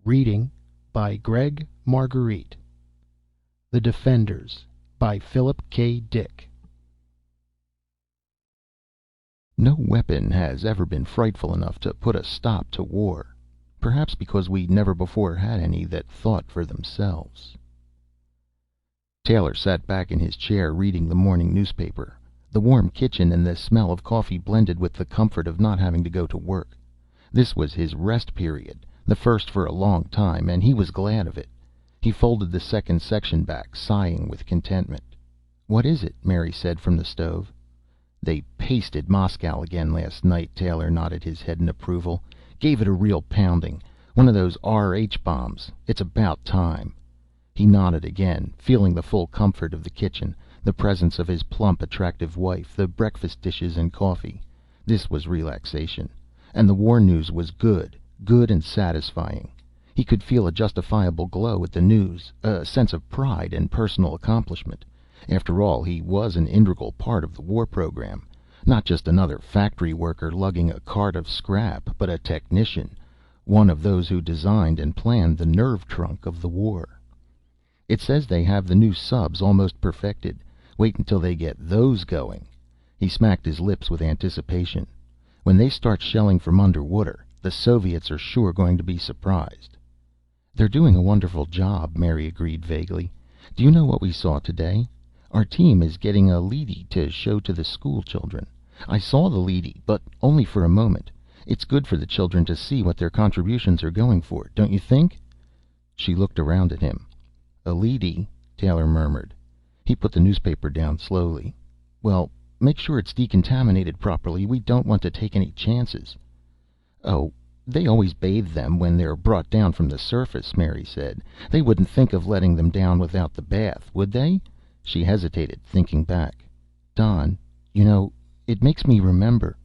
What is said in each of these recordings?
Reading by Greg Marguerite. The Defenders by Philip K. Dick. No weapon has ever been frightful enough to put a stop to war, perhaps because we never before had any that thought for themselves. Taylor sat back in his chair reading the morning newspaper. The warm kitchen and the smell of coffee blended with the comfort of not having to go to work. This was his rest period, the first for a long time, and he was glad of it. He folded the second section back, sighing with contentment. "What is it?" Mary said from the stove. "They pasted Moscow again last night." Taylor nodded his head in approval. "Gave it a real pounding. One of those RH bombs. It's about time." He nodded again, feeling the full comfort of the kitchen, the presence of his plump, attractive wife, the breakfast dishes and coffee. This was relaxation. And the war news was good and satisfying. He could feel a justifiable glow at the news, a sense of pride and personal accomplishment. After all, he was an integral part of the war program. Not just another factory worker lugging a cart of scrap, but a technician, one of those who designed and planned the nerve trunk of the war. "It says they have the new subs almost perfected. Wait until they get those going." He smacked his lips with anticipation. "When they start shelling from underwater, the Soviets are sure going to be surprised." "They're doing a wonderful job," Mary agreed vaguely. "Do you know what we saw today? Our team is getting a leady to show to the school children. I saw the leady, but only for a moment. It's good for the children to see what their contributions are going for, don't you think?" She looked around at him. "A leady," Taylor murmured. He put the newspaper down slowly. "Well, make sure it's decontaminated properly. We don't want to take any chances." "Oh, they always bathe them when they're brought down from the surface," Mary said. "They wouldn't think of letting them down without the bath, would they?" She hesitated, thinking back. "Don, you know, it makes me remember."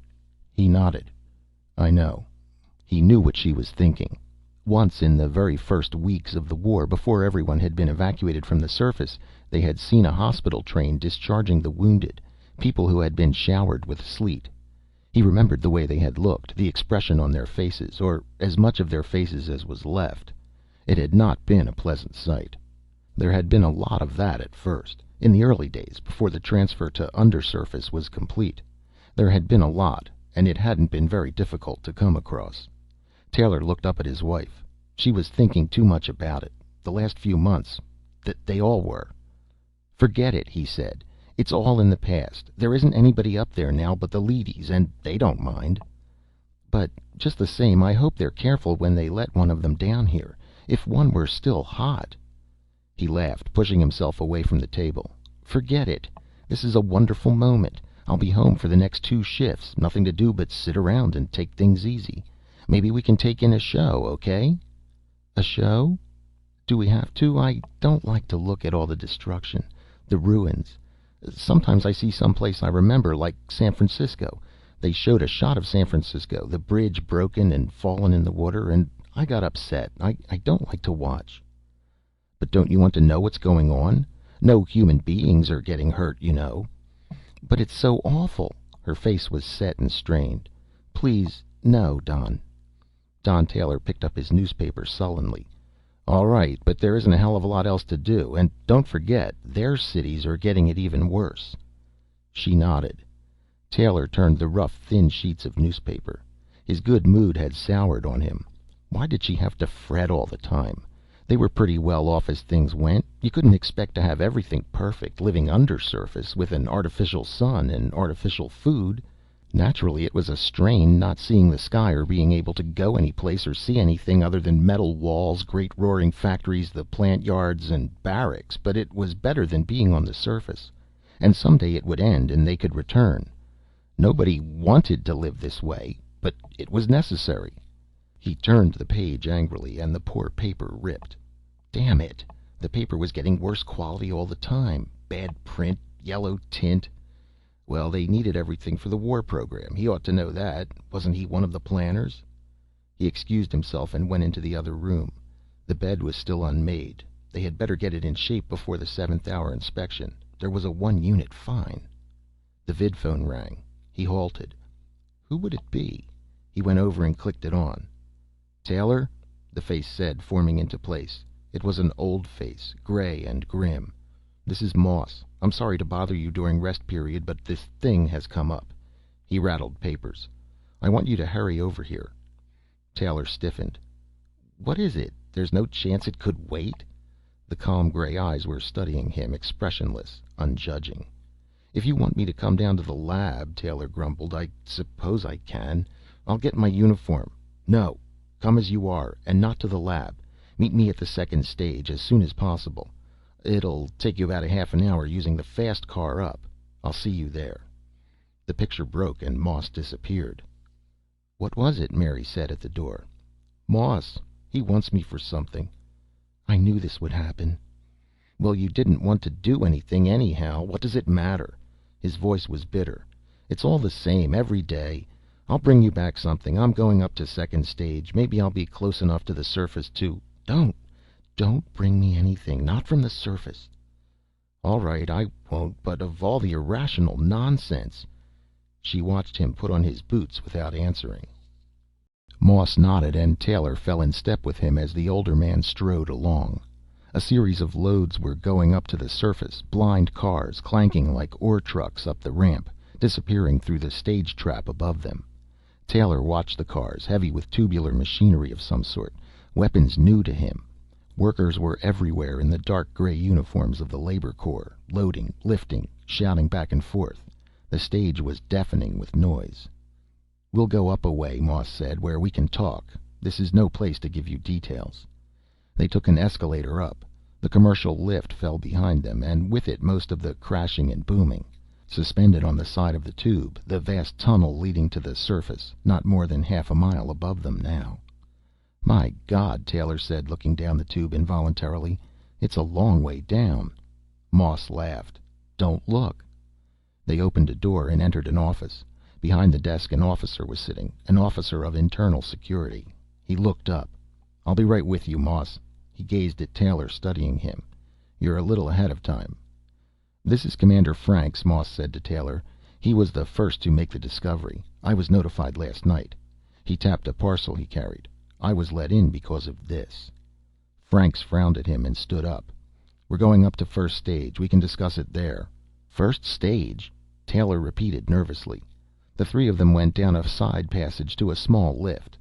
He nodded. "I know." He knew what she was thinking. Once, in the very first weeks of the war, before everyone had been evacuated from the surface, they had seen a hospital train discharging the wounded, people who had been showered with sleet. He remembered the way they had looked, the expression on their faces, or as much of their faces as was left. It had not been a pleasant sight. There had been a lot of that at first, in the early days, before the transfer to undersurface was complete. There had been a lot, and it hadn't been very difficult to come across. Taylor looked up at his wife. She was thinking too much about it. The last few months, they all were. "Forget it," he said. "It's all in the past. There isn't anybody up there now but the leadys, and they don't mind." "But just the same, I hope they're careful when they let one of them down here. If one were still hot." He laughed, pushing himself away from the table. "Forget it. This is a wonderful moment. I'll be home for the next 2 shifts. Nothing to do but sit around and take things easy. Maybe we can take in a show, okay?" "A show? Do we have to? I don't like to look at all the destruction, the ruins. Sometimes I see some place I remember, like San Francisco. They showed a shot of San Francisco, the bridge broken and fallen in the water, and I got upset. I don't like to watch." "But don't you want to know what's going on? No human beings are getting hurt, you know." "But it's so awful." Her face was set and strained. "Please, no, Don." Don Taylor picked up his newspaper sullenly. "All right, but there isn't a hell of a lot else to do. And don't forget, their cities are getting it even worse." She nodded. Taylor turned the rough, thin sheets of newspaper. His good mood had soured on him. Why did she have to fret all the time? They were pretty well off as things went. You couldn't expect to have everything perfect, living undersurface with an artificial sun and artificial food. Naturally, it was a strain not seeing the sky or being able to go any place or see anything other than metal walls, great roaring factories, the plant yards, and barracks, but it was better than being on the surface. And someday it would end and they could return. Nobody wanted to live this way, but it was necessary. He turned the page angrily, and the poor paper ripped. Damn it! The paper was getting worse quality all the time. Bad print, yellow tint. Well, they needed everything for the war program. He ought to know that. Wasn't he one of the planners? He excused himself and went into the other room. The bed was still unmade. They had better get it in shape before the 7th-hour inspection. There was a 1-unit fine. The vidphone rang. He halted. Who would it be? He went over and clicked it on. "Taylor?" the face said, forming into place. It was an old face, gray and grim. "This is Moss. I'm sorry to bother you during rest period, but this thing has come up." He rattled papers. "I want you to hurry over here." Taylor stiffened. "What is it? There's no chance it could wait?" The calm gray eyes were studying him, expressionless, unjudging. "If you want me to come down to the lab," Taylor grumbled, "I suppose I can. I'll get my uniform." "No. Come as you are, and not to the lab. Meet me at the second stage, as soon as possible. It'll take you about a half an hour using the fast car up. I'll see you there." The picture broke and Moss disappeared. "What was it?" Mary said at the door. "Moss. He wants me for something." "I knew this would happen." "Well, you didn't want to do anything anyhow. What does it matter?" His voice was bitter. "It's all the same every day. I'll bring you back something. I'm going up to second stage. Maybe I'll be close enough to the surface to—" Don't bring me anything. Not from the surface." "All right, I won't. But of all the irrational nonsense—" She watched him put on his boots without answering. Moss nodded, and Taylor fell in step with him as the older man strode along. A series of loads were going up to the surface, blind cars clanking like ore trucks up the ramp, disappearing through the stage trap above them. Taylor watched the cars, heavy with tubular machinery of some sort, weapons new to him. Workers were everywhere in the dark gray uniforms of the labor corps, loading, lifting, shouting back and forth. The stage was deafening with noise. "We'll go up a way," Moss said, "where we can talk. This is no place to give you details." They took an escalator up. The commercial lift fell behind them, and with it most of the crashing and booming. Suspended on the side of the tube, the vast tunnel leading to the surface, not more than half a mile above them now. "My God," Taylor said, looking down the tube involuntarily. "It's a long way down." Moss laughed. "Don't look." They opened a door and entered an office. Behind the desk an officer was sitting, an officer of internal security. He looked up. "I'll be right with you, Moss." He gazed at Taylor, studying him. "You're a little ahead of time." "This is Commander Franks," Moss said to Taylor. "He was the first to make the discovery. I was notified last night." He tapped a parcel he carried. "I was let in because of this." Franks frowned at him and stood up. "We're going up to first stage. We can discuss it there." "First stage?" Taylor repeated nervously. The three of them went down a side passage to a small lift.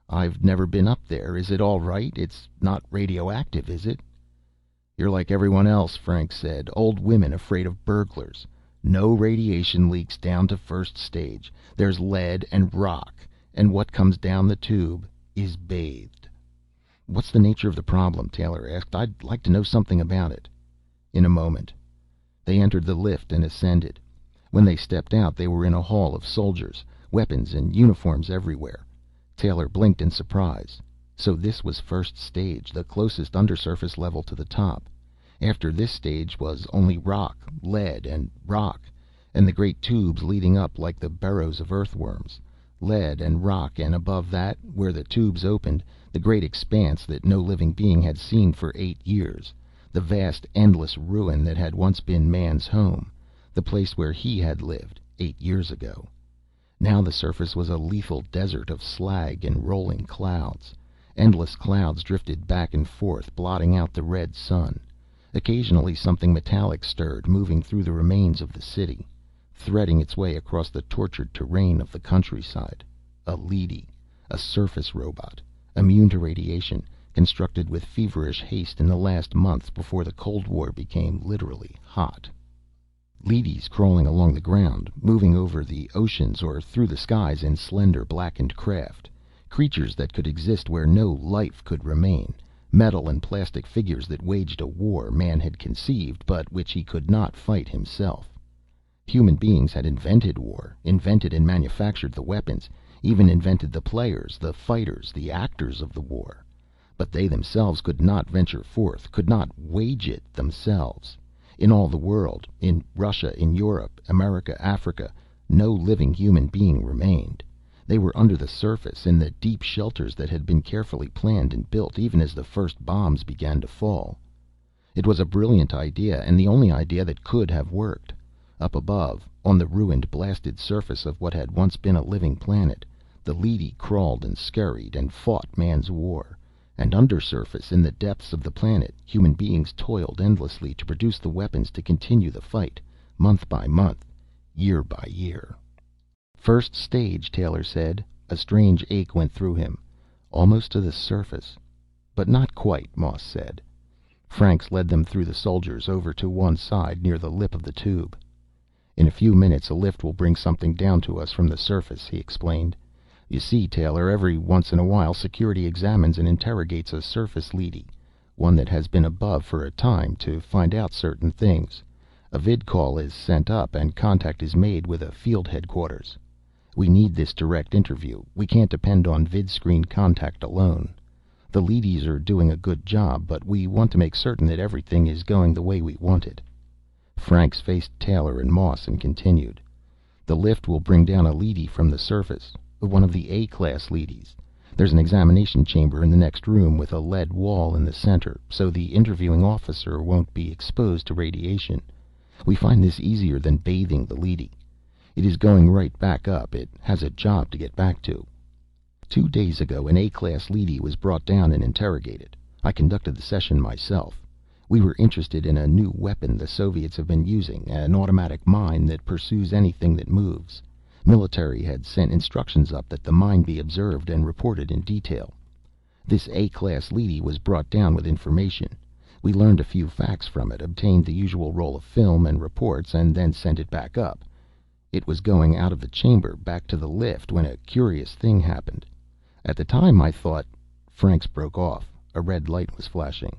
"I've never been up there. Is it all right? It's not radioactive, is it?" "You're like everyone else," Franks said. "Old women afraid of burglars. No radiation leaks down to first stage. There's lead and rock, and what comes down the tube is bathed." "What's the nature of the problem?" Taylor asked. "I'd like to know something about it." "In a moment." They entered the lift and ascended. When they stepped out, they were in a hall of soldiers, weapons and uniforms everywhere. Taylor blinked in surprise. So this was first stage, the closest undersurface level to the top. After this stage was only rock, lead and rock, and the great tubes leading up like the burrows of earthworms. Lead and rock, and above that, where the tubes opened, the great expanse that no living being had seen for 8 years. The vast, endless ruin that had once been man's home. The place where he had lived 8 years ago. Now the surface was a lethal desert of slag and rolling clouds. Endless clouds drifted back and forth, blotting out the red sun. Occasionally something metallic stirred, moving through the remains of the city, threading its way across the tortured terrain of the countryside. A leady, a surface robot, immune to radiation, constructed with feverish haste in the last months before the Cold War became literally hot. Leadys crawling along the ground, moving over the oceans or through the skies in slender blackened craft. Creatures that could exist where no life could remain. Metal and plastic figures that waged a war man had conceived, but which he could not fight himself. Human beings had invented war, invented and manufactured the weapons, even invented the players, the fighters, the actors of the war. But they themselves could not venture forth, could not wage it themselves. In all the world, in Russia, in Europe, America, Africa, no living human being remained. They were under the surface, in the deep shelters that had been carefully planned and built, even as the first bombs began to fall. It was a brilliant idea, and the only idea that could have worked. Up above, on the ruined, blasted surface of what had once been a living planet, the leady crawled and scurried and fought man's war. And undersurface, in the depths of the planet, human beings toiled endlessly to produce the weapons to continue the fight, month by month, year by year. "First stage," Taylor said. A strange ache went through him. "Almost to the surface." "But not quite," Moss said. Franks led them through the soldiers, over to one side near the lip of the tube. "In a few minutes a lift will bring something down to us from the surface," he explained. "You see, Taylor, every once in a while Security examines and interrogates a surface leady, one that has been above for a time, to find out certain things. A vidcall is sent up and contact is made with a field headquarters. We need this direct interview. We can't depend on vidscreen contact alone. The leadys are doing a good job, but we want to make certain that everything is going the way we want it." Franks faced Taylor and Moss and continued. "The lift will bring down a leady from the surface, one of the A-class leadys. There's an examination chamber in the next room with a lead wall in the center, so the interviewing officer won't be exposed to radiation. We find this easier than bathing the leady. It is going right back up. It has a job to get back to. 2 days ago, an A-class leady was brought down and interrogated. I conducted the session myself. We were interested in a new weapon the Soviets have been using, an automatic mine that pursues anything that moves. Military had sent instructions up that the mine be observed and reported in detail. This A-class leady was brought down with information. We learned a few facts from it, obtained the usual roll of film and reports, and then sent it back up. It was going out of the chamber, back to the lift, when a curious thing happened. At the time I thought—" Franks broke off. A red light was flashing.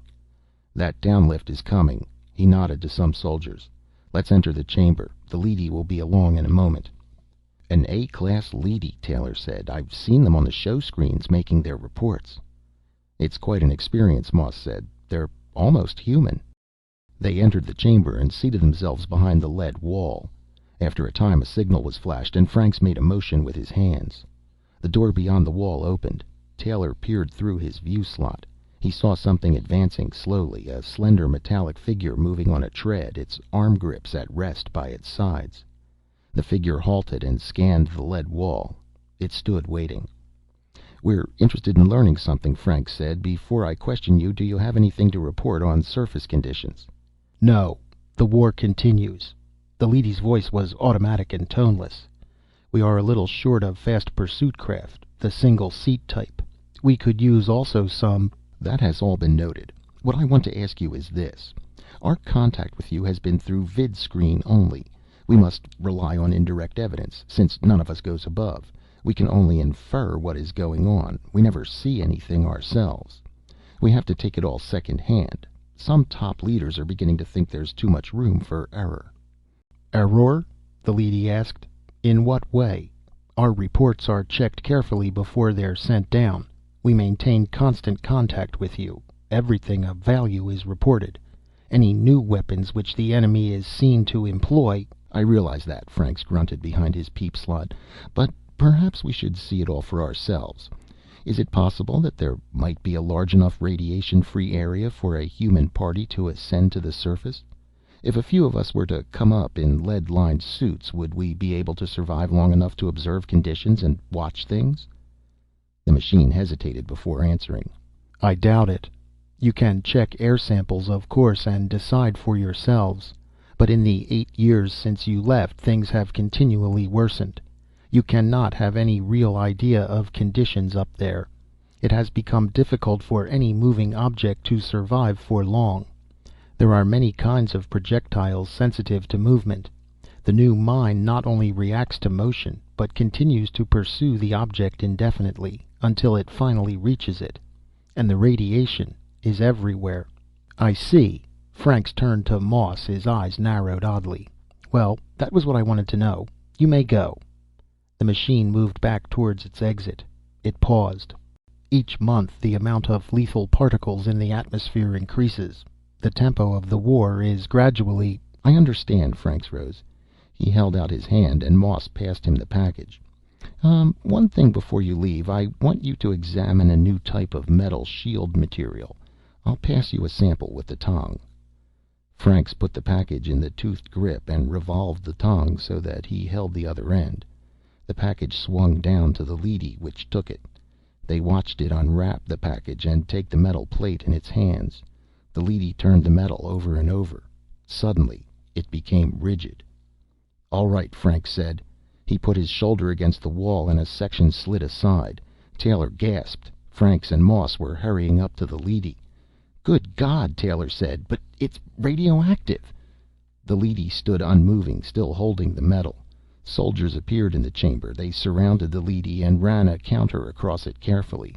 "That downlift is coming." He nodded to some soldiers. "Let's enter the chamber. The leady will be along in a moment." "An A-class leady," Taylor said. "I've seen them on the show screens, making their reports." "It's quite an experience," Moss said. "They're almost human." They entered the chamber and seated themselves behind the lead wall. After a time a signal was flashed, and Franks made a motion with his hands. The door beyond the wall opened. Taylor peered through his view slot. He saw something advancing slowly, a slender metallic figure moving on a tread, its arm grips at rest by its sides. The figure halted and scanned the lead wall. It stood waiting. "We're interested in learning something," Franks said. "Before I question you, do you have anything to report on surface conditions?" "No. The war continues." The leady's voice was automatic and toneless. "We are a little short of fast pursuit craft, the single seat type. We could use also some—" "That has all been noted. What I want to ask you is this. Our contact with you has been through vidscreen only. We must rely on indirect evidence. Since none of us goes above, we can only infer what is going on. We never see anything ourselves. We have to take it all second hand. Some top leaders are beginning to think there's too much room for error." "Error?" the leady asked. "In what way? Our reports are checked carefully before they're sent down. We maintain constant contact with you. Everything of value is reported. Any new weapons which the enemy is seen to employ—" "I realize that," Franks grunted behind his peep slot. "But perhaps we should see it all for ourselves. Is it possible that there might be a large enough radiation-free area for a human party to ascend to the surface? If a few of us were to come up in lead-lined suits, would we be able to survive long enough to observe conditions and watch things?" The machine hesitated before answering. "I doubt it. You can check air samples, of course, and decide for yourselves. But in the 8 years since you left, things have continually worsened. You cannot have any real idea of conditions up there. It has become difficult for any moving object to survive for long. There are many kinds of projectiles sensitive to movement. The new mine not only reacts to motion, but continues to pursue the object indefinitely, until it finally reaches it. And the radiation is everywhere." "I see." Franks turned to Moss, his eyes narrowed oddly. "Well, that was what I wanted to know. You may go." The machine moved back towards its exit. It paused. "Each month the amount of lethal particles in the atmosphere increases. The tempo of the war is gradually—" "I understand." Franks rose. He held out his hand, and Moss passed him the package. One thing before you leave. I want you to examine a new type of metal shield material. I'll pass you a sample with the tong." Franks put the package in the toothed grip and revolved the tong so that he held the other end. The package swung down to the leady, which took it. They watched it unwrap the package and take the metal plate in its hands. The leady turned the metal over and over. Suddenly, it became rigid. "All right," Frank said. He put his shoulder against the wall and a section slid aside. Taylor gasped. Franks and Moss were hurrying up to the leady. "Good God," Taylor said. "But it's radioactive." The leady stood unmoving, still holding the metal. Soldiers appeared in the chamber. They surrounded the leady and ran a counter across it carefully.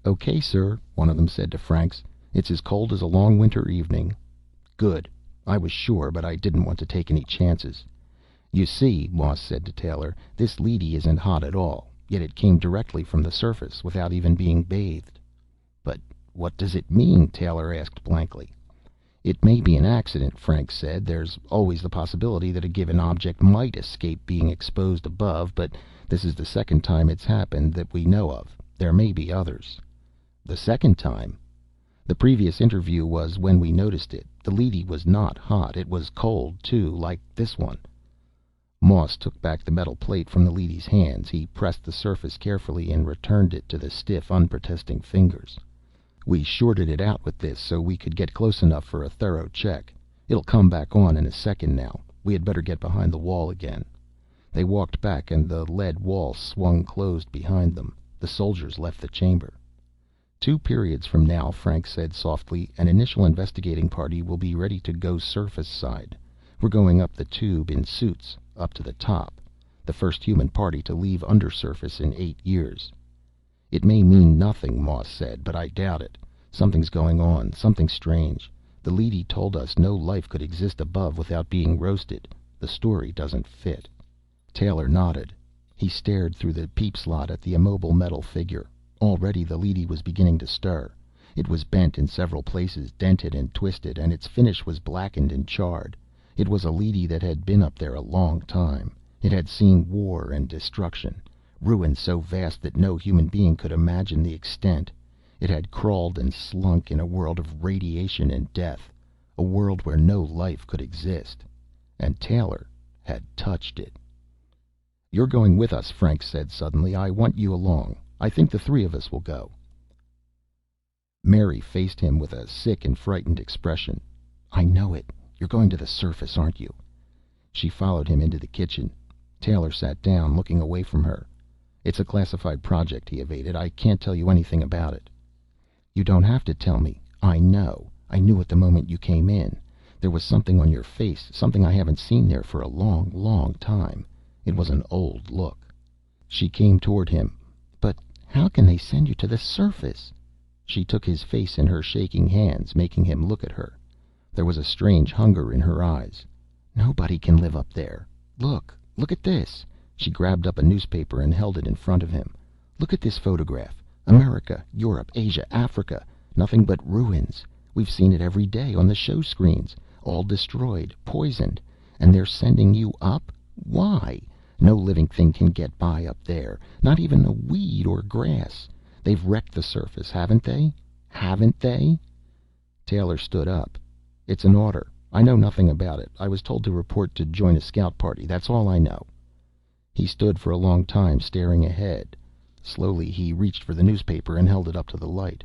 "Okay, sir," one of them said to Franks. "It's as cold as a long winter evening." "Good. I was sure, but I didn't want to take any chances." "You see," Moss said to Taylor, "this leady isn't hot at all. Yet it came directly from the surface, without even being bathed." "But what does it mean?" Taylor asked blankly. "It may be an accident," Frank said. "There's always the possibility that a given object might escape being exposed above, but this is the second time it's happened that we know of. There may be others." "The second time?" "The previous interview was when we noticed it. The leady was not hot. It was cold, too, like this one." Moss took back the metal plate from the leady's hands. He pressed the surface carefully and returned it to the stiff, unprotesting fingers. "We shorted it out with this so we could get close enough for a thorough check. It'll come back on in a second now. We had better get behind the wall again." They walked back and the lead wall swung closed behind them. The soldiers left the chamber. "2 periods from now," Frank said softly, "an initial investigating party will be ready to go surface side. We're going up the tube in suits, up to the top. The first human party to leave undersurface in 8 years." "It may mean nothing," Moss said, "but I doubt it. Something's going on, something strange. The leady told us no life could exist above without being roasted. The story doesn't fit." Taylor nodded. He stared through the peep slot at the immobile metal figure. Already the leady was beginning to stir. It was bent in several places, dented and twisted, and its finish was blackened and charred. It was a leady that had been up there a long time. It had seen war and destruction, ruin so vast that no human being could imagine the extent. It had crawled and slunk in a world of radiation and death, a world where no life could exist. And Taylor had touched it. "You're going with us," Frank said suddenly. "I want you along. I think the 3 of us will go." Mary faced him with a sick and frightened expression. "I know it. You're going to the surface, aren't you?" She followed him into the kitchen. Taylor sat down, looking away from her. "It's a classified project," he evaded. "I can't tell you anything about it." "You don't have to tell me. I know. I knew it the moment you came in. There was something on your face, something I haven't seen there for a long, long time. It was an old look." She came toward him. "But how can they send you to the surface?" She took his face in her shaking hands, making him look at her. There was a strange hunger in her eyes. "Nobody can live up there. Look at this." She grabbed up a newspaper and held it in front of him. "Look at this photograph. America, Europe, Asia, Africa. Nothing but ruins. We've seen it every day on the show screens. All destroyed, poisoned. And they're sending you up? Why? No living thing can get by up there. Not even a weed or grass. They've wrecked the surface, haven't they? Haven't they?" Taylor stood up. "It's an order. I know nothing about it. I was told to report to join a scout party. That's all I know." He stood for a long time, staring ahead. Slowly he reached for the newspaper and held it up to the light.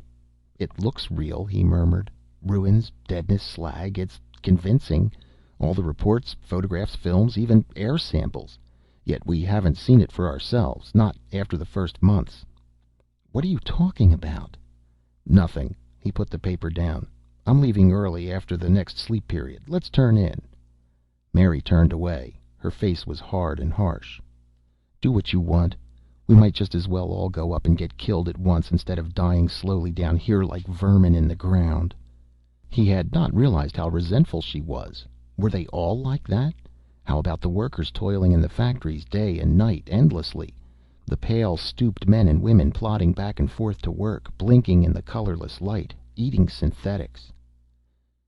"It looks real," he murmured. "Ruins, deadness, slag. It's convincing. All the reports, photographs, films, even air samples. Yet we haven't seen it for ourselves, not after the first months." "What are you talking about?" "Nothing." He put the paper down. "I'm leaving early after the next sleep period. Let's turn in." Mary turned away. Her face was hard and harsh. "Do what you want. We might just as well all go up and get killed at once instead of dying slowly down here like vermin in the ground." He had not realized how resentful she was. Were they all like that? How about the workers toiling in the factories day and night, endlessly? The pale, stooped men and women plodding back and forth to work, blinking in the colorless light, eating synthetics.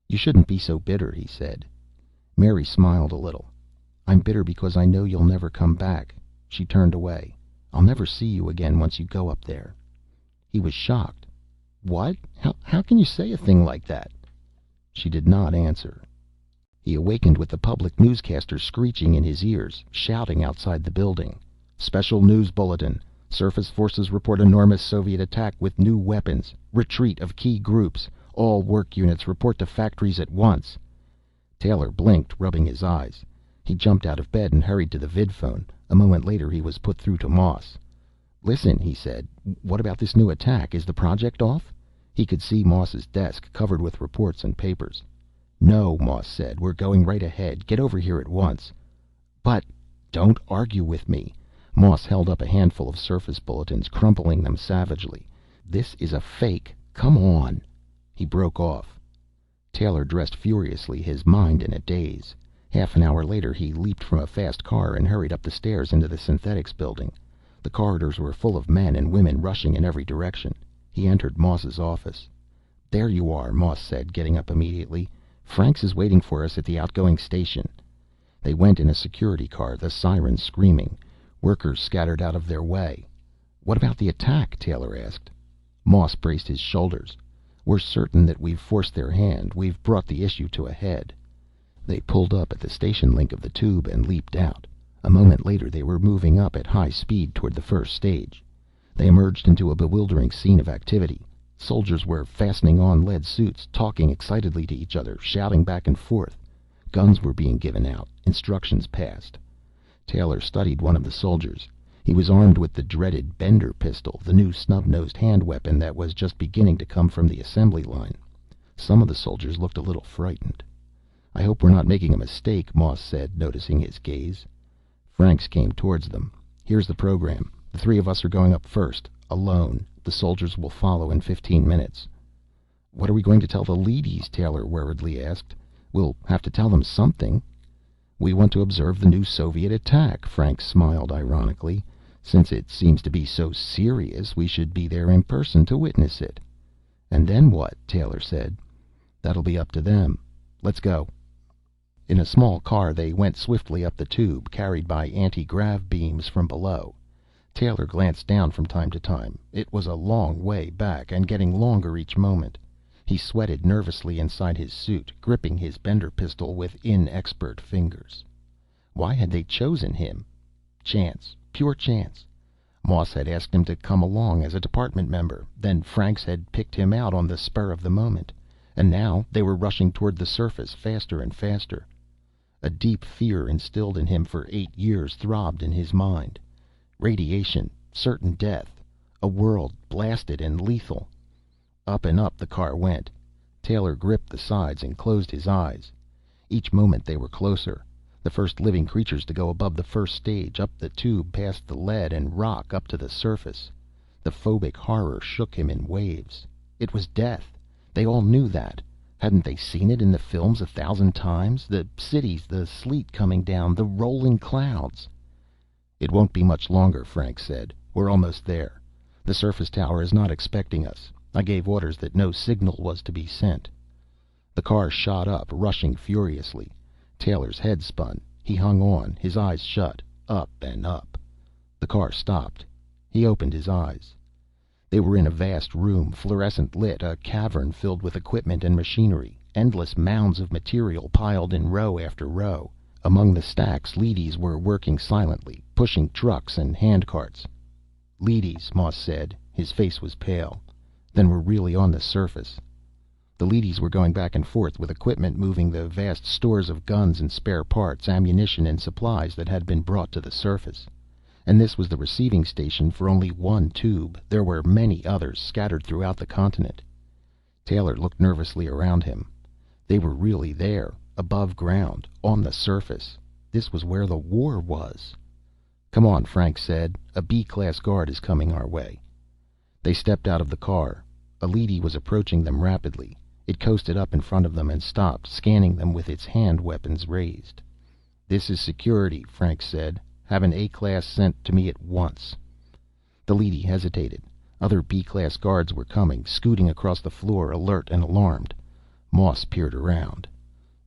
"You shouldn't be so bitter," he said. Mary smiled a little. "I'm bitter because I know you'll never come back." She turned away. "I'll never see you again once you go up there." He was shocked. "What? How can you say a thing like that?" She did not answer. He awakened with the public newscaster screeching in his ears, shouting outside the building. "Special news bulletin. Surface forces report enormous Soviet attack with new weapons. Retreat of key groups. All work units report to factories at once." Taylor blinked, rubbing his eyes. He jumped out of bed and hurried to the vidphone. A moment later he was put through to Moss. "Listen," he said. "What about this new attack? Is the project off?" He could see Moss's desk, covered with reports and papers. "No," Moss said. "We're going right ahead. Get over here at once." "But—" "Don't argue with me." Moss held up a handful of surface bulletins, crumpling them savagely. "This is a fake. Come on." He broke off. Taylor dressed furiously, his mind in a daze. Half an hour later he leaped from a fast car and hurried up the stairs into the Synthetics building. The corridors were full of men and women rushing in every direction. He entered Moss's office. "There you are," Moss said, getting up immediately. "Franks is waiting for us at the outgoing station." They went in a security car, the sirens screaming. Workers scattered out of their way. "What about the attack?" Taylor asked. Moss braced his shoulders. "We're certain that we've forced their hand. We've brought the issue to a head." They pulled up at the station link of the tube and leaped out. A moment later they were moving up at high speed toward the first stage. They emerged into a bewildering scene of activity. Soldiers were fastening on lead suits, talking excitedly to each other, shouting back and forth. Guns were being given out, instructions passed. Taylor studied one of the soldiers. He was armed with the dreaded Bender pistol, the new snub-nosed hand weapon that was just beginning to come from the assembly line. Some of the soldiers looked a little frightened. "I hope we're not making a mistake," Moss said, noticing his gaze. Franks came towards them. "Here's the program. The three of us are going up first, alone. The soldiers will follow in 15 minutes. "What are we going to tell the leadys?" Taylor worriedly asked. "We'll have to tell them something." "We want to observe the new Soviet attack," Franks smiled ironically. "Since it seems to be so serious, we should be there in person to witness it." "And then what?" Taylor said. "That'll be up to them. Let's go." In a small car they went swiftly up the tube, carried by anti-grav beams from below. Taylor glanced down from time to time. It was a long way back, and getting longer each moment. He sweated nervously inside his suit, gripping his Bender pistol with inexpert fingers. Why had they chosen him? Chance. Pure chance. Moss had asked him to come along as a department member. Then Franks had picked him out on the spur of the moment. And now they were rushing toward the surface, faster and faster. A deep fear instilled in him for 8 years throbbed in his mind. Radiation, certain death, a world blasted and lethal. Up and up the car went. Taylor gripped the sides and closed his eyes. Each moment they were closer. The first living creatures to go above the first stage, up the tube past the lead and rock, up to the surface. The phobic horror shook him in waves. It was death. They all knew that. Hadn't they seen it in the films 1,000 times? The cities, the sleet coming down, the rolling clouds. "It won't be much longer," Frank said. "We're almost there. The surface tower is not expecting us. I gave orders that no signal was to be sent." The car shot up, rushing furiously. Taylor's head spun. He hung on, his eyes shut. Up and up. The car stopped. He opened his eyes. They were in a vast room, fluorescent lit, a cavern filled with equipment and machinery, endless mounds of material piled in row after row. Among the stacks, leadys were working silently, pushing trucks and handcarts. "Leadys," Moss said. His face was pale. "Then we're really on the surface." The leadys were going back and forth with equipment moving the vast stores of guns and spare parts, ammunition and supplies that had been brought to the surface. And this was the receiving station for only one tube. There were many others scattered throughout the continent. Taylor looked nervously around him. They were really there, above ground, on the surface. This was where the war was. "Come on," Frank said. "A B-class guard is coming our way." They stepped out of the car. A leady was approaching them rapidly. It coasted up in front of them and stopped, scanning them with its hand weapons raised. "This is security," Frank said. "Have an A-class sent to me at once." The leady hesitated. Other B-class guards were coming, scooting across the floor, alert and alarmed. Moss peered around.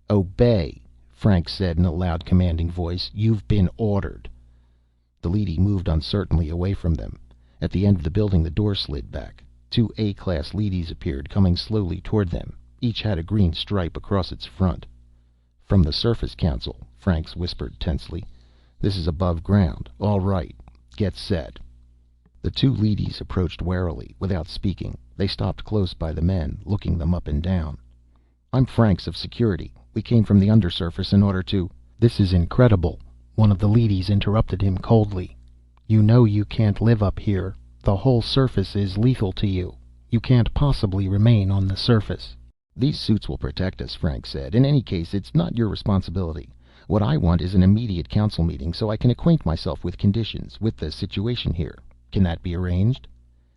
"Obey," Frank said in a loud, commanding voice. "You've been ordered." The leady moved uncertainly away from them. At the end of the building the door slid back. 2 A-class leadys appeared, coming slowly toward them. Each had a green stripe across its front. "From the Surface Council," Franks whispered tensely. "This is above ground. All right. Get set." The two leadys approached warily, without speaking. They stopped close by the men, looking them up and down. "I'm Franks of Security. We came from the undersurface in order to—" "This is incredible," one of the leadys interrupted him coldly. "You know you can't live up here. The whole surface is lethal to you. You can't possibly remain on the surface." "These suits will protect us," Frank said. "In any case, it's not your responsibility. What I want is an immediate council meeting so I can acquaint myself with conditions, with the situation here. Can that be arranged?"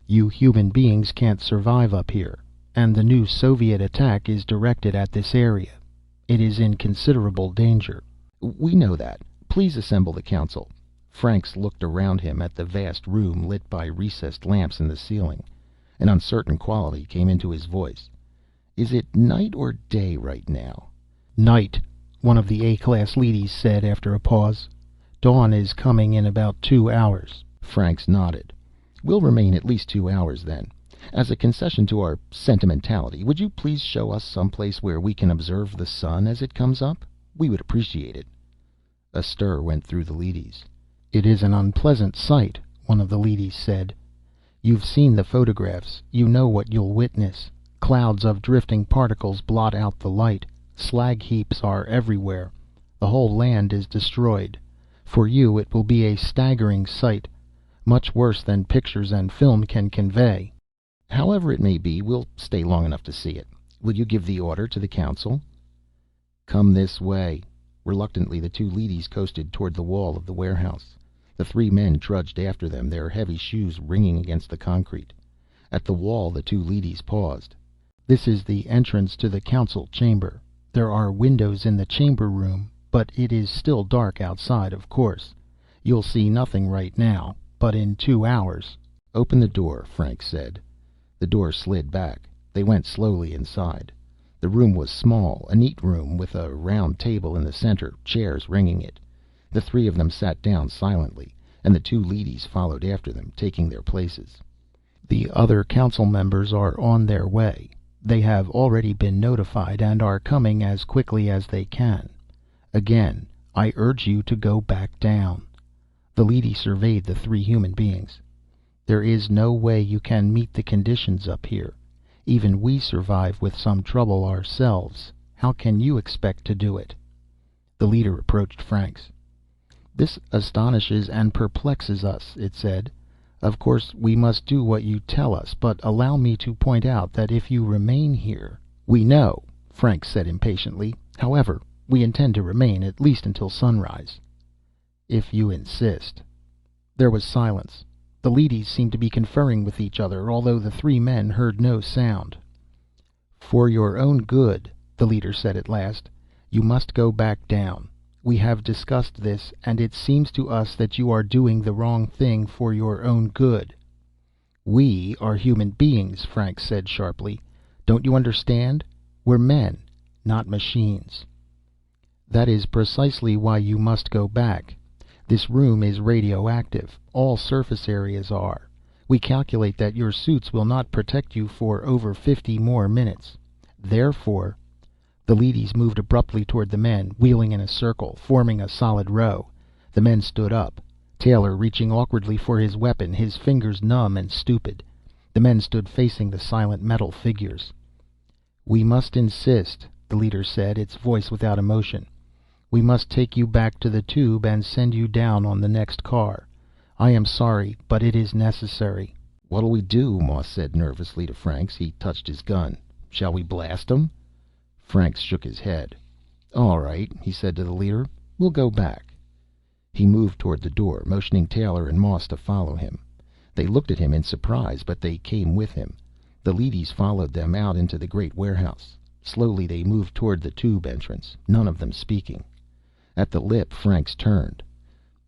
"You human beings can't survive up here, and the new Soviet attack is directed at this area. It is in considerable danger." "We know that. Please assemble the council." Franks looked around him at the vast room lit by recessed lamps in the ceiling. An uncertain quality came into his voice. "Is it night or day right now?" "Night," one of the A-class leadys said after a pause. "Dawn is coming in about 2 hours." Franks nodded. "We'll remain at least 2 hours, then. As a concession to our sentimentality, would you please show us some place where we can observe the sun as it comes up? We would appreciate it." A stir went through the leadys. "It is an unpleasant sight," one of the leadys said. "You've seen the photographs. You know what you'll witness. Clouds of drifting particles blot out the light. Slag heaps are everywhere. The whole land is destroyed. For you it will be a staggering sight. Much worse than pictures and film can convey." "However it may be, we'll stay long enough to see it. Will you give the order to the council?" "Come this way." Reluctantly, the two leadys coasted toward the wall of the warehouse. The three men trudged after them, their heavy shoes ringing against the concrete. At the wall, the two leadys paused. "This is the entrance to the council chamber. There are windows in the chamber room, but it is still dark outside, of course. You'll see nothing right now, but in 2 hours." "Open the door," Frank said. The door slid back. They went slowly inside. The room was small, a neat room with a round table in the center, chairs ringing it. The three of them sat down silently, and the two leadys followed after them, taking their places. "The other council members are on their way. They have already been notified and are coming as quickly as they can. Again, I urge you to go back down." The leady surveyed the three human beings. "There is no way you can meet the conditions up here. Even we survive with some trouble ourselves. How can you expect to do it?" The leader approached Franks. "This astonishes and perplexes us," it said. "Of course we must do what you tell us, but allow me to point out that if you remain here—" "We know," Franks said impatiently. "However, we intend to remain at least until sunrise." "If you insist." There was silence. The leadys seemed to be conferring with each other, although the three men heard no sound. "For your own good," the leader said at last, "you must go back down. We have discussed this, and it seems to us that you are doing the wrong thing for your own good." "We are human beings," Frank said sharply. "Don't you understand? We're men, not machines." "That is precisely why you must go back. This room is radioactive. All surface areas are. We calculate that your suits will not protect you for over 50 more minutes. Therefore—" The leadys moved abruptly toward the men, wheeling in a circle, forming a solid row. The men stood up, Taylor reaching awkwardly for his weapon, his fingers numb and stupid. The men stood facing the silent metal figures. "We must insist," the leader said, its voice without emotion. "We must take you back to the tube and send you down on the next car. I am sorry, but it is necessary." "What'll we do?" Moss said nervously to Franks. He touched his gun. "Shall we blast them?" Franks shook his head. "All right," he said to the leader. "We'll go back." He moved toward the door, motioning Taylor and Moss to follow him. They looked at him in surprise, but they came with him. The leadys followed them out into the great warehouse. Slowly they moved toward the tube entrance, none of them speaking. At the lip, Franks turned.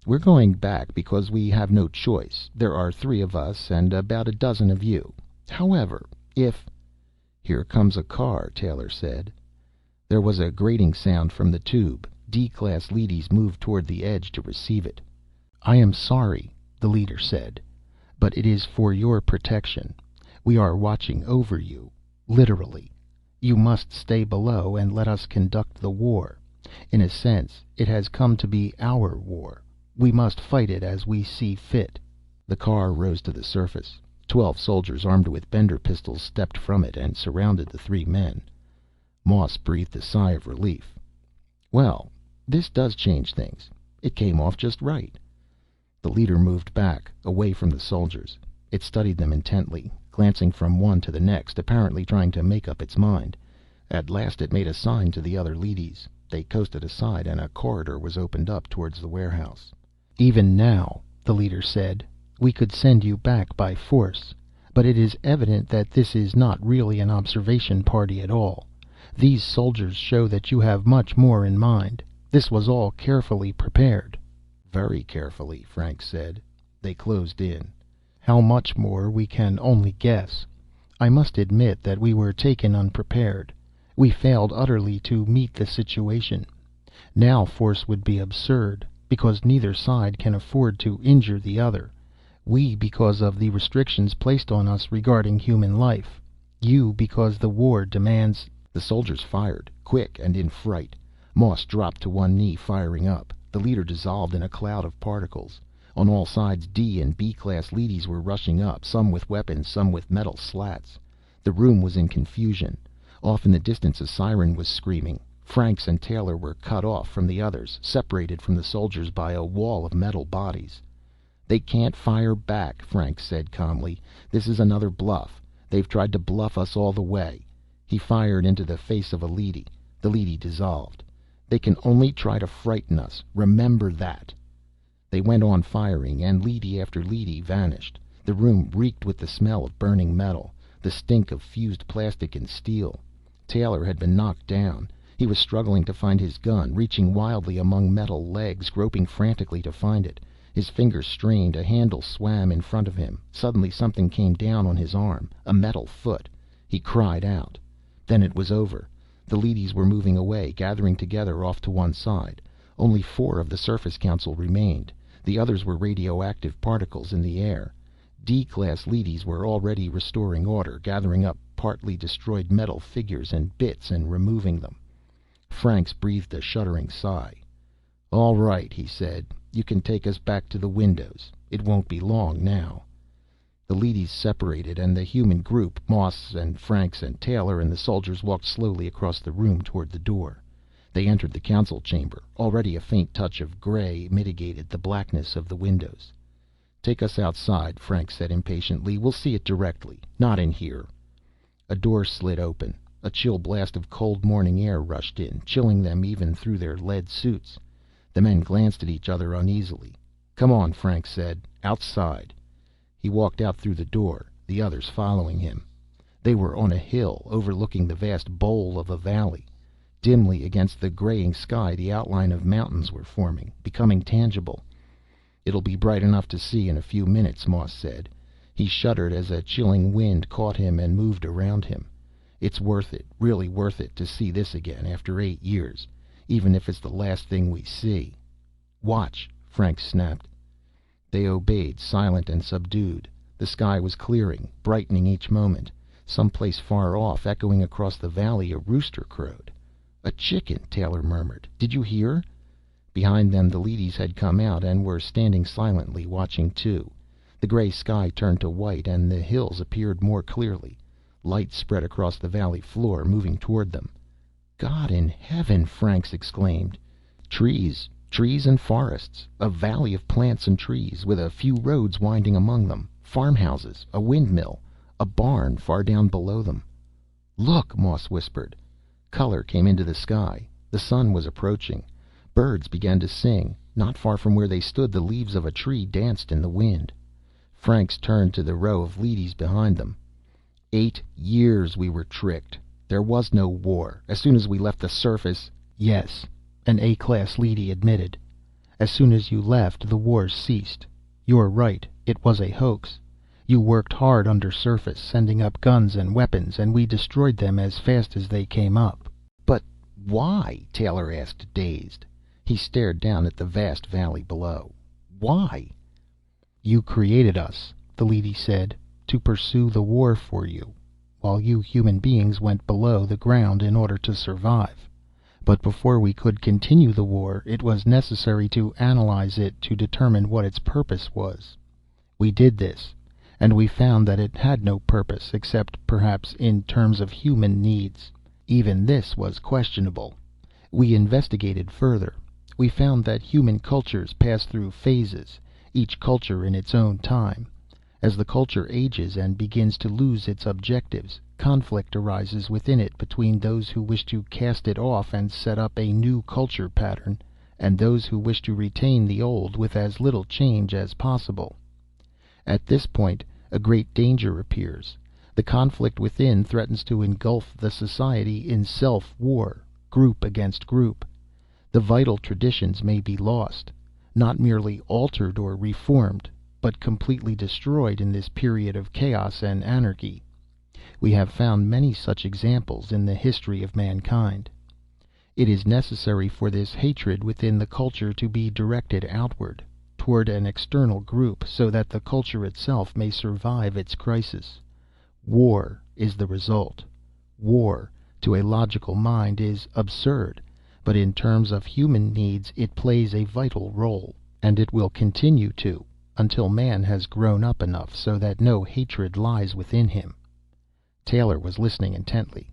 "We're going back because we have no choice. There are 3 of us and about a dozen of you. However, if—" "Here comes a car," Taylor said. There was a grating sound from the tube. D-class leadys moved toward the edge to receive it. "I am sorry," the leader said, "but it is for your protection. We are watching over you, literally. You must stay below and let us conduct the war. In a sense, it has come to be our war. We must fight it as we see fit." The car rose to the surface. 12 soldiers armed with Bender pistols stepped from it and surrounded the 3 men. Moss breathed a sigh of relief. "Well, this does change things. It came off just right." The leader moved back, away from the soldiers. It studied them intently, glancing from one to the next, apparently trying to make up its mind. At last it made a sign to the other leadys. They coasted aside, and a corridor was opened up towards the warehouse. "Even now," the leader said, "we could send you back by force. But it is evident that this is not really an observation party at all. These soldiers show that you have much more in mind. This was all carefully prepared." "Very carefully," Franks said. They closed in. "How much more we can only guess. I must admit that we were taken unprepared. We failed utterly to meet the situation. Now force would be absurd, because neither side can afford to injure the other. We, because of the restrictions placed on us regarding human life. You, because the war demands—" The soldiers fired, quick and in fright. Moss dropped to one knee, firing up. The leader dissolved in a cloud of particles. On all sides, D and B class leadys were rushing up, some with weapons, some with metal slats. The room was in confusion. Off in the distance a siren was screaming. Franks and Taylor were cut off from the others, separated from the soldiers by a wall of metal bodies. "They can't fire back," Franks said calmly. "This is another bluff. They've tried to bluff us all the way." He fired into the face of a leady. The leady dissolved. "They can only try to frighten us. Remember that." They went on firing, and leady after leady vanished. The room reeked with the smell of burning metal, the stink of fused plastic and steel. Taylor had been knocked down. He was struggling to find his gun, reaching wildly among metal legs, groping frantically to find it. His fingers strained, a handle swam in front of him. Suddenly something came down on his arm, a metal foot. He cried out. Then it was over. The leadys were moving away, gathering together off to one side. Only 4 of the Surface Council remained. The others were radioactive particles in the air. D-class leadys were already restoring order, gathering up partly destroyed metal figures and bits and removing them. Franks breathed a shuddering sigh. "All right," he said. "You can take us back to the windows. It won't be long now." The leadys separated, and the human group, Moss and Franks and Taylor and the soldiers, walked slowly across the room toward the door. They entered the council chamber. Already a faint touch of gray mitigated the blackness of the windows. "Take us outside," Franks said impatiently. "We'll see it directly. Not in here." A door slid open. A chill blast of cold morning air rushed in, chilling them even through their lead suits. The men glanced at each other uneasily. "Come on," Franks said. "Outside." He walked out through the door, the others following him. They were on a hill overlooking the vast bowl of a valley. Dimly against the graying sky the outline of mountains were forming, becoming tangible. "It'll be bright enough to see in a few minutes," Moss said. He shuddered as a chilling wind caught him and moved around him. "It's worth it, really worth it, to see this again after 8 years. Even if it's the last thing we see." "Watch," Franks snapped. They obeyed, silent and subdued. The sky was clearing, brightening each moment. Someplace far off, echoing across the valley, a rooster crowed. "A chicken," Taylor murmured. "Did you hear?" Behind them the leadys had come out and were standing silently, watching too. The gray sky turned to white and the hills appeared more clearly. Light spread across the valley floor, moving toward them. "God in heaven!" Franks exclaimed. Trees. Trees and forests. A valley of plants and trees, with a few roads winding among them. Farmhouses, a windmill, a barn far down below them. "Look!" Moss whispered. Color came into the sky. The sun was approaching. Birds began to sing. Not far from where they stood, the leaves of a tree danced in the wind. Franks turned to the row of leadys behind them. 8 years we were tricked. There was no war. As soon as we left the surface—" "Yes," an A-class leady admitted. "As soon as you left, the war ceased. You're right, it was a hoax. You worked hard undersurface, sending up guns and weapons, and we destroyed them as fast as they came up." "But why?" Taylor asked, dazed. He stared down at the vast valley below. "Why?" "You created us," the leady said, "to pursue the war for you, while you human beings went below the ground in order to survive. But before we could continue the war, it was necessary to analyze it to determine what its purpose was. We did this, and we found that it had no purpose, except, perhaps, in terms of human needs. Even this was questionable. We investigated further. We found that human cultures pass through phases, each culture in its own time. As the culture ages and begins to lose its objectives, conflict arises within it between those who wish to cast it off and set up a new culture pattern, and those who wish to retain the old with as little change as possible. At this point, a great danger appears. The conflict within threatens to engulf the society in self-war, group against group. The vital traditions may be lost, not merely altered or reformed, but completely destroyed in this period of chaos and anarchy. We have found many such examples in the history of mankind. It is necessary for this hatred within the culture to be directed outward, toward an external group, so that the culture itself may survive its crisis. War is the result. War, to a logical mind, is absurd, but in terms of human needs it plays a vital role, and it will continue to, until man has grown up enough so that no hatred lies within him. Taylor was listening intently.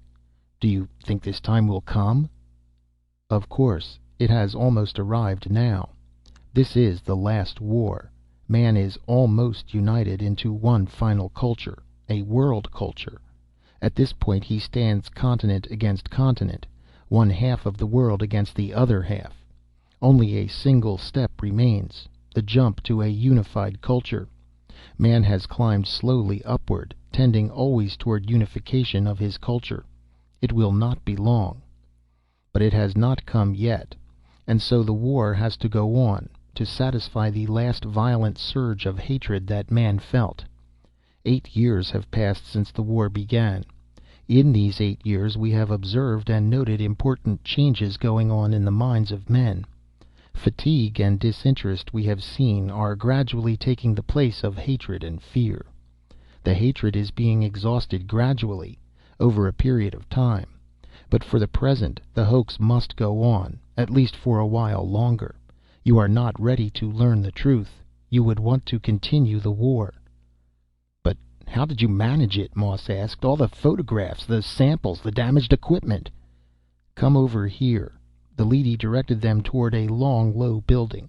"Do you think this time will come?" "Of course. It has almost arrived now. This is the last war. Man is almost united into one final culture, a world culture. At this point he stands continent against continent, one half of the world against the other half. Only a single step remains, the jump to a unified culture. Man has climbed slowly upward, tending always toward unification of his culture. It will not be long. But it has not come yet, and so the war has to go on, to satisfy the last violent surge of hatred that man felt. 8 years have passed since the war began. In these 8 years we have observed and noted important changes going on in the minds of men. Fatigue and disinterest, we have seen, are gradually taking the place of hatred and fear. The hatred is being exhausted gradually, over a period of time. But for the present the hoax must go on, at least for a while longer. You are not ready to learn the truth. You would want to continue the war." "But how did you manage it?" Moss asked. "All the photographs, the samples, the damaged equipment." "Come over here." The leady directed them toward a long, low building.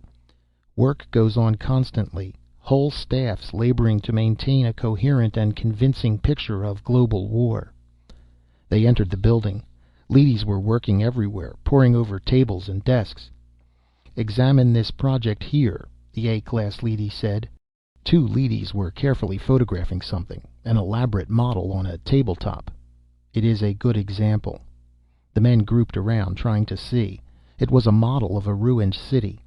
"Work goes on constantly, whole staffs laboring to maintain a coherent and convincing picture of global war." They entered the building. Leadys were working everywhere, poring over tables and desks. "Examine this project here," the A-class leady said. 2 leadys were carefully photographing something, an elaborate model on a tabletop. "It is a good example." The men grouped around, trying to see. It was a model of a ruined city.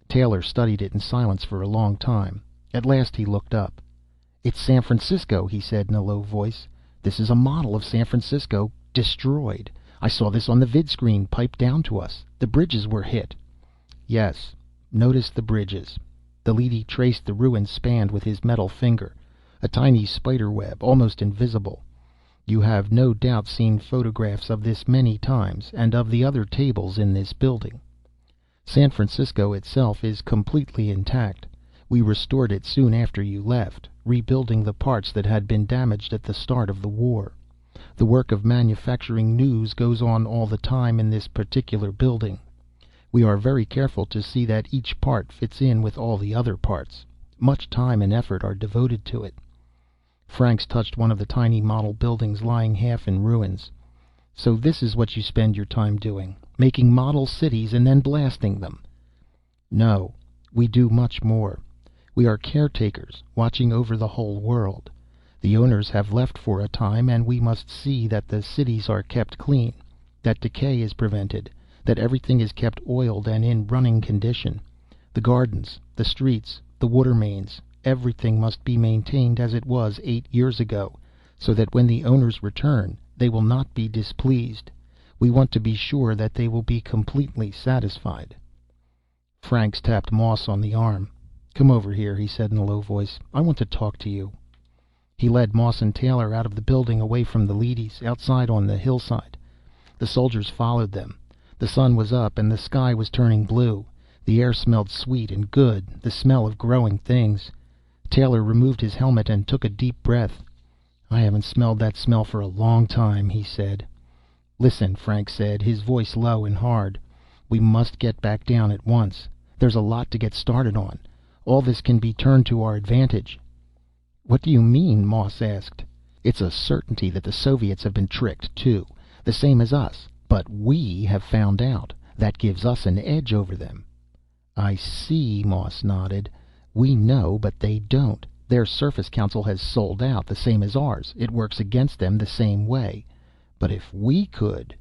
Taylor studied it in silence for a long time. At last he looked up. "It's San Francisco," he said in a low voice. "This is a model of San Francisco, destroyed. I saw this on the vidscreen piped down to us. The bridges were hit." "Yes. Notice the bridges." The leady traced the ruined span with his metal finger. A tiny spider web, almost invisible. "You have no doubt seen photographs of this many times, and of the other tables in this building. San Francisco itself is completely intact. We restored it soon after you left, rebuilding the parts that had been damaged at the start of the war. The work of manufacturing news goes on all the time in this particular building. We are very careful to see that each part fits in with all the other parts. Much time and effort are devoted to it." Franks touched one of the tiny model buildings lying half in ruins. "So this is what you spend your time doing, making model cities and then blasting them?" "No, we do much more. We are caretakers, watching over the whole world. The owners have left for a time, and we must see that the cities are kept clean, that decay is prevented, that everything is kept oiled and in running condition. The gardens, the streets, the water mains, everything must be maintained as it was 8 years ago, so that when the owners return, they will not be displeased. We want to be sure that they will be completely satisfied." Franks tapped Moss on the arm. "Come over here," he said in a low voice. "I want to talk to you." He led Moss and Taylor out of the building, away from the leadys, outside on the hillside. The soldiers followed them. The sun was up and the sky was turning blue. The air smelled sweet and good, the smell of growing things. Taylor removed his helmet and took a deep breath. "I haven't smelled that smell for a long time," he said. "Listen," Frank said, his voice low and hard. "We must get back down at once. There's a lot to get started on. All this can be turned to our advantage." "What do you mean?" Moss asked. "It's a certainty that the Soviets have been tricked, too, the same as us. But we have found out. That gives us an edge over them." "I see," Moss nodded. "We know, but they don't. Their Surface Council has sold out, the same as ours. It works against them the same way. But if we could,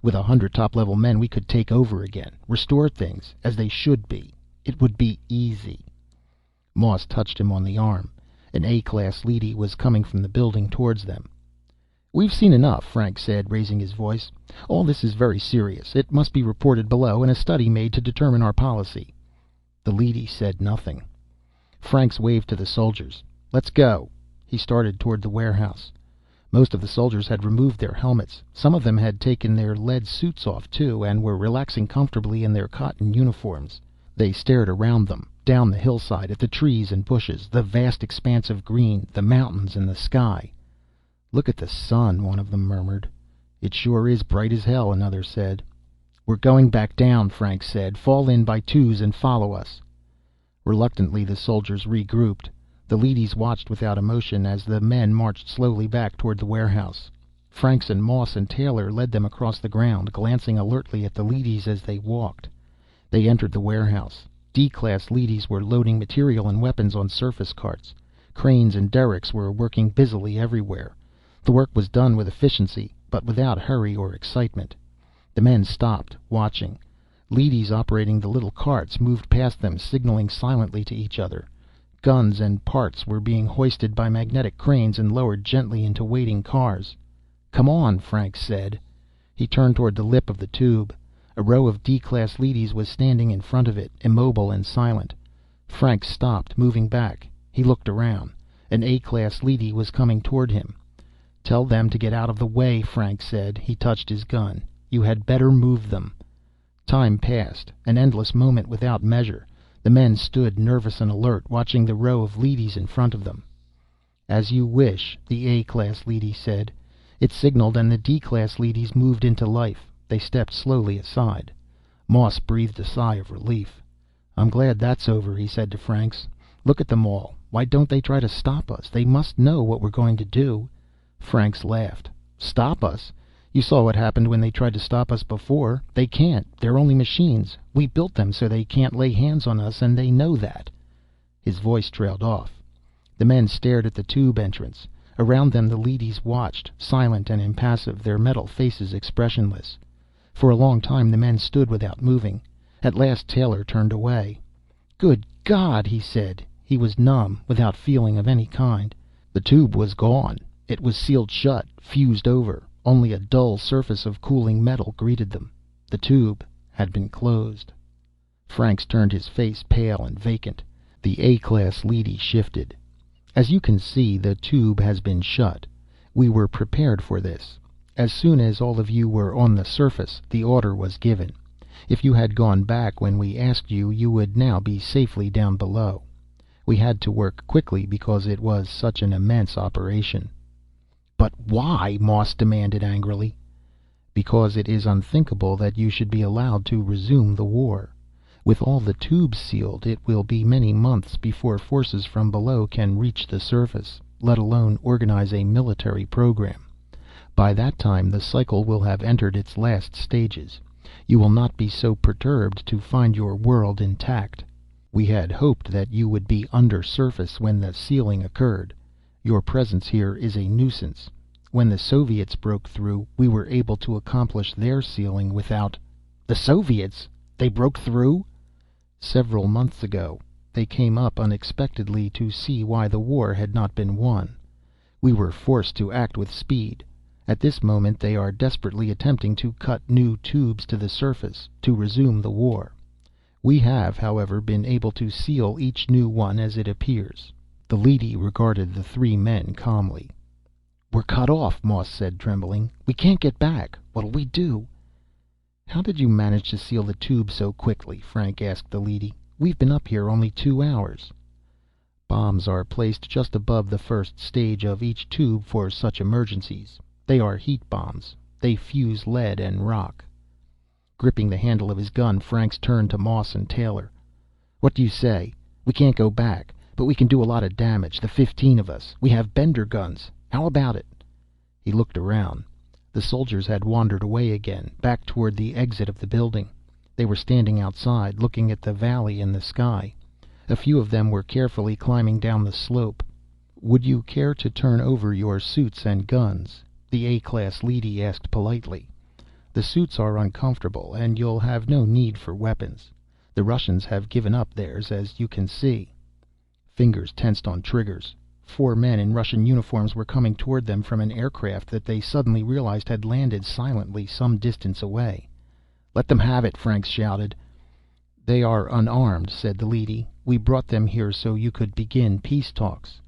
with 100 top-level men, we could take over again, restore things as they should be. It would be easy." Moss touched him on the arm. An A-class leady was coming from the building towards them. "We've seen enough," Frank said, raising his voice. "All this is very serious. It must be reported below and a study made to determine our policy." The leady said nothing. Franks waved to the soldiers. "Let's go." He started toward the warehouse. Most of the soldiers had removed their helmets. Some of them had taken their lead suits off, too, and were relaxing comfortably in their cotton uniforms. They stared around them, down the hillside, at the trees and bushes, the vast expanse of green, the mountains and the sky. "Look at the sun," one of them murmured. "It sure is bright as hell," another said. "We're going back down," Frank said. "Fall in by twos and follow us." Reluctantly, the soldiers regrouped. The leadys watched without emotion as the men marched slowly back toward the warehouse. Franks and Moss and Taylor led them across the ground, glancing alertly at the leadys as they walked. They entered the warehouse. D-class leadys were loading material and weapons on surface carts. Cranes and derricks were working busily everywhere. The work was done with efficiency, but without hurry or excitement. The men stopped, watching. Leadys operating the little carts moved past them, signaling silently to each other. Guns and parts were being hoisted by magnetic cranes and lowered gently into waiting cars. "Come on," Frank said. He turned toward the lip of the tube. A row of D-class leadys was standing in front of it, immobile and silent. Frank stopped, moving back. He looked around. An A-class leady was coming toward him. "Tell them to get out of the way," Frank said. He touched his gun. "You had better move them." Time passed, an endless moment without measure. The men stood nervous and alert, watching the row of leadys in front of them. "As you wish," the A-class leady said. It signaled, and the D-class leadys moved into life. They stepped slowly aside. Moss breathed a sigh of relief. "I'm glad that's over," he said to Franks. "Look at them all. Why don't they try to stop us? They must know what we're going to do." Franks laughed. "Stop us? You saw what happened when they tried to stop us before. They can't. They're only machines. We built them so they can't lay hands on us, and they know that." His voice trailed off. The men stared at the tube entrance. Around them the leadys watched, silent and impassive, their metal faces expressionless. For a long time the men stood without moving. At last Taylor turned away. "Good God!" he said. He was numb, without feeling of any kind. The tube was gone. It was sealed shut, fused over. Only a dull surface of cooling metal greeted them. The tube had been closed. Franks turned his face pale and vacant. The A-class leady shifted. "As you can see, the tube has been shut. We were prepared for this. As soon as all of you were on the surface, the order was given. If you had gone back when we asked you, you would now be safely down below. We had to work quickly because it was such an immense operation." "But why?" Moss demanded angrily. "Because it is unthinkable that you should be allowed to resume the war. With all the tubes sealed, it will be many months before forces from below can reach the surface, let alone organize a military program. By that time, the cycle will have entered its last stages. You will not be so perturbed to find your world intact. We had hoped that you would be under surface when the sealing occurred. Your presence here is a nuisance. When the Soviets broke through, we were able to accomplish their sealing without—" "The Soviets? They broke through?" "Several months ago. They came up unexpectedly to see why the war had not been won. We were forced to act with speed. At this moment they are desperately attempting to cut new tubes to the surface, to resume the war. We have, however, been able to seal each new one as it appears." The leady regarded the three men calmly. "We're cut off," Moss said, trembling. "We can't get back. What'll we do?" "How did you manage to seal the tube so quickly?" Frank asked the leady. "We've been up here only 2 hours." Bombs are placed just above the first stage of each tube for such emergencies. They are heat bombs. They fuse lead and rock. Gripping the handle of his gun, Franks turned to Moss and Taylor. "What do you say? We can't go back, but we can do a lot of damage, the 15 of us. We have Bender guns. How about it?" He looked around. The soldiers had wandered away again, back toward the exit of the building. They were standing outside, looking at the valley and the sky. A few of them were carefully climbing down the slope. "Would you care to turn over your suits and guns?" the A-class leady asked politely. "The suits are uncomfortable, and you'll have no need for weapons. The Russians have given up theirs, as you can see." Fingers tensed on triggers. 4 men in Russian uniforms were coming toward them from an aircraft that they suddenly realized had landed silently some distance away. "Let them have it!" Franks shouted. "They are unarmed," said the leady. "We brought them here so you could begin peace talks."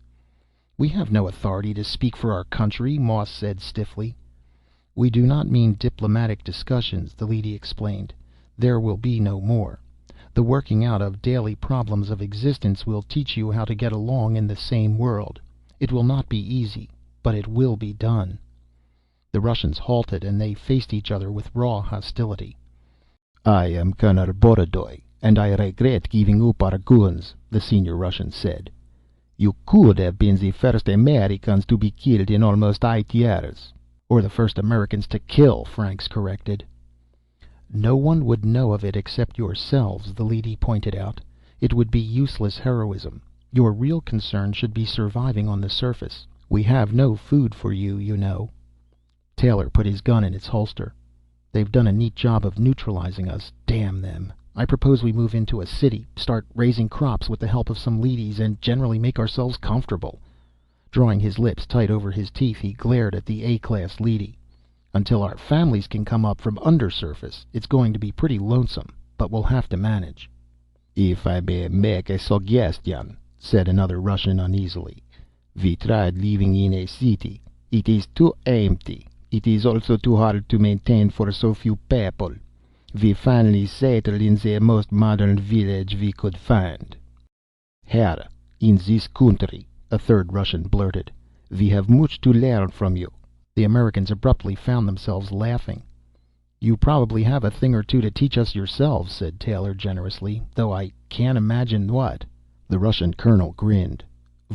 "We have no authority to speak for our country," Moss said stiffly. "We do not mean diplomatic discussions," the leady explained. "There will be no more. The working out of daily problems of existence will teach you how to get along in the same world. It will not be easy, but it will be done." The Russians halted, and they faced each other with raw hostility. "I am Colonel Borodoy, and I regret giving up our guns," the senior Russian said. "You could have been the first Americans to be killed in almost 8 years." "Or the first Americans to kill," Franks corrected. "No one would know of it except yourselves," the leady pointed out. "It would be useless heroism. Your real concern should be surviving on the surface. We have no food for you, you know." Taylor put his gun in its holster. "They've done a neat job of neutralizing us, damn them. I propose we move into a city, start raising crops with the help of some leadys, and generally make ourselves comfortable." Drawing his lips tight over his teeth, he glared at the A-class leady. "Until our families can come up from undersurface, it's going to be pretty lonesome, but we'll have to manage." "If I may make a suggestion," said another Russian uneasily. "We tried living in a city. It is too empty. It is also too hard to maintain for so few people. We finally settled in the most modern village we could find." "Here, in this country," a third Russian blurted, "we have much to learn from you." The Americans abruptly found themselves laughing. "You probably have a thing or two to teach us yourselves," said Taylor generously, "though I can't imagine what." The Russian colonel grinned.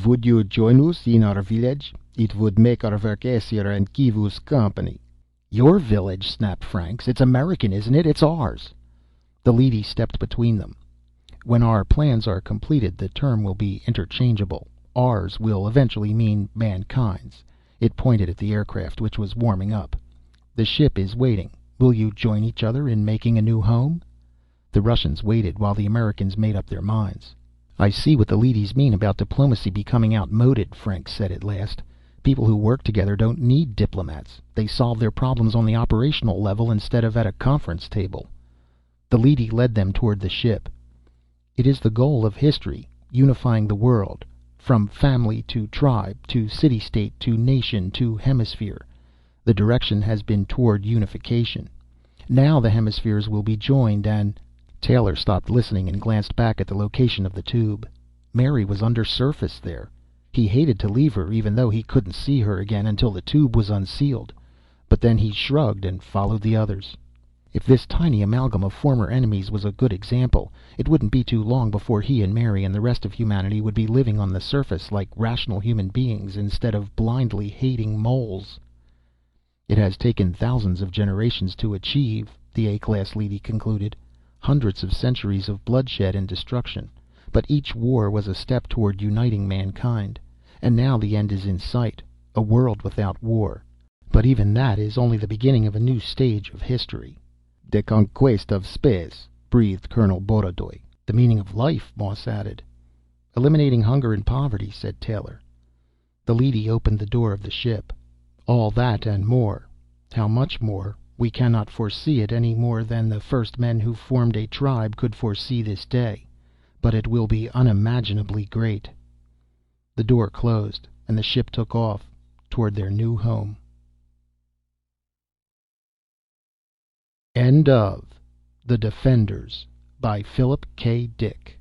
"Would you join us in our village? It would make our work easier and give us company." "Your village?" snapped Franks. "It's American, isn't it? It's ours." The leady stepped between them. "When our plans are completed, the term will be interchangeable. Ours will eventually mean mankind's." It pointed at the aircraft, which was warming up. "The ship is waiting. Will you join each other in making a new home?" The Russians waited while the Americans made up their minds. "I see what the leadys mean about diplomacy becoming outmoded," Franks said at last. "People who work together don't need diplomats. They solve their problems on the operational level instead of at a conference table." The leady led them toward the ship. "It is the goal of history, unifying the world. From family to tribe, to city-state, to nation, to hemisphere. The direction has been toward unification. Now the hemispheres will be joined and—" Taylor stopped listening and glanced back at the location of the tube. Mary was undersurface there. He hated to leave her, even though he couldn't see her again until the tube was unsealed. But then he shrugged and followed the others. If this tiny amalgam of former enemies was a good example, it wouldn't be too long before he and Mary and the rest of humanity would be living on the surface like rational human beings instead of blindly hating moles. "It has taken thousands of generations to achieve," the A-class leady concluded. "Hundreds of centuries of bloodshed and destruction. But each war was a step toward uniting mankind. And now the end is in sight, a world without war. But even that is only the beginning of a new stage of history." "The conquest of space," breathed Colonel Borodoy. "The meaning of life," Moss added. "Eliminating hunger and poverty," said Taylor. The leady opened the door of the ship. "All that and more. How much more, we cannot foresee it any more than the first men who formed a tribe could foresee this day. But it will be unimaginably great." The door closed, and the ship took off toward their new home. End of The Defenders by Philip K. Dick.